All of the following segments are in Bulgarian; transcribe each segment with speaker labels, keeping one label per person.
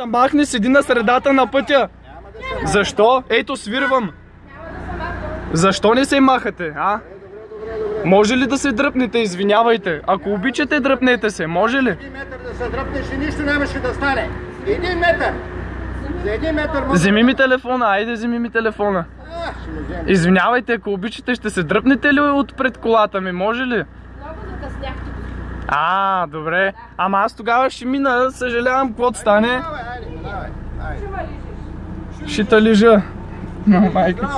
Speaker 1: Махни, седи на средата на пътя. Защо? Ето, свирвам. Защо не се махате, а? Може ли да се дръпнете? Извинявайте. Ако обичате, дръпнете се. Може ли?
Speaker 2: 1 метър да се дръпнеш и нищо нямаше да стане. 1 метър. За 1 метър може...
Speaker 1: Вземи ми телефона, айде вземи ми телефона. Извинявайте, ако обичате, ще се дръпнете ли отпред колата ми? Може ли?
Speaker 3: Много закъсняхте.
Speaker 1: А, добре. Ама аз тогава ще мина, съжалявам, каквото стане. Ще те лежа. Майка.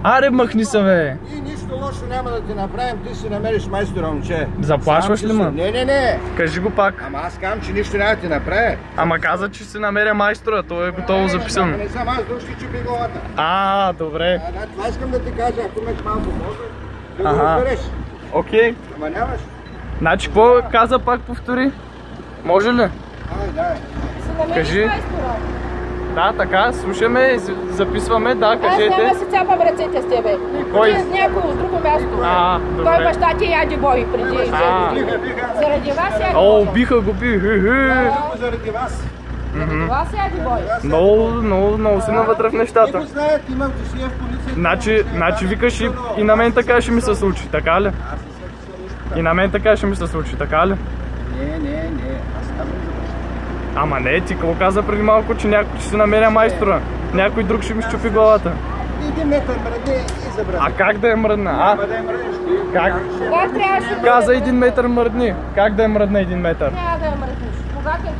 Speaker 1: Аре, махни се, бе.
Speaker 2: И нищо лошо няма да ти направим, ти си намериш майстора, момче.
Speaker 1: Заплашваш ли ме?
Speaker 2: Не.
Speaker 1: Кажи го пак.
Speaker 2: Ама аз казвам, че нищо няма да ти направя.
Speaker 1: Ама каза, че си намеря майстора, то е готово записано.
Speaker 2: Не съм аз, друг ще чупи главата.
Speaker 1: А, добре.
Speaker 2: Това искам да ти кажа, ако имаш малко може, да го
Speaker 1: Ага.
Speaker 2: разбереш.
Speaker 1: Окей.
Speaker 2: Ама нямаш.
Speaker 1: Значи, какво каза, пак повтори? Може ли?
Speaker 2: Давай.
Speaker 1: Кажи. Да, така, слушаме и записваме, да, кажете.
Speaker 3: Аз няма да се цапам ръцете с тебе.
Speaker 1: Кой?
Speaker 3: Ти с някой от друго място.
Speaker 1: Добре.
Speaker 3: Той баща ти яди бой преди. Заради вас яди бой.
Speaker 1: О, биха го,
Speaker 2: Заради вас.
Speaker 3: Заради вас яди бой.
Speaker 1: Много си навътре в
Speaker 2: Не
Speaker 1: нещата.
Speaker 2: го знаят, имам дошли в полицията.
Speaker 1: Значи викаш и на мен така ще ми се случи, така ли? И на мен така ще ми се случи, така ли?
Speaker 2: Не. Аз казвам за баща.
Speaker 1: Ама не, ти какво каза преди малко, че някой ще се намеря майстора? Някой друг ще ми щупи главата.
Speaker 2: 1 метър мръдне и забрани.
Speaker 1: А как да е мръдна?
Speaker 2: Няма да е мръднеш.
Speaker 1: Как?
Speaker 3: Кога трябваше да...
Speaker 1: Каза 1 метър мръдни. Как да е мръдна 1 метър?
Speaker 3: Няма да я мръднеш. Когато е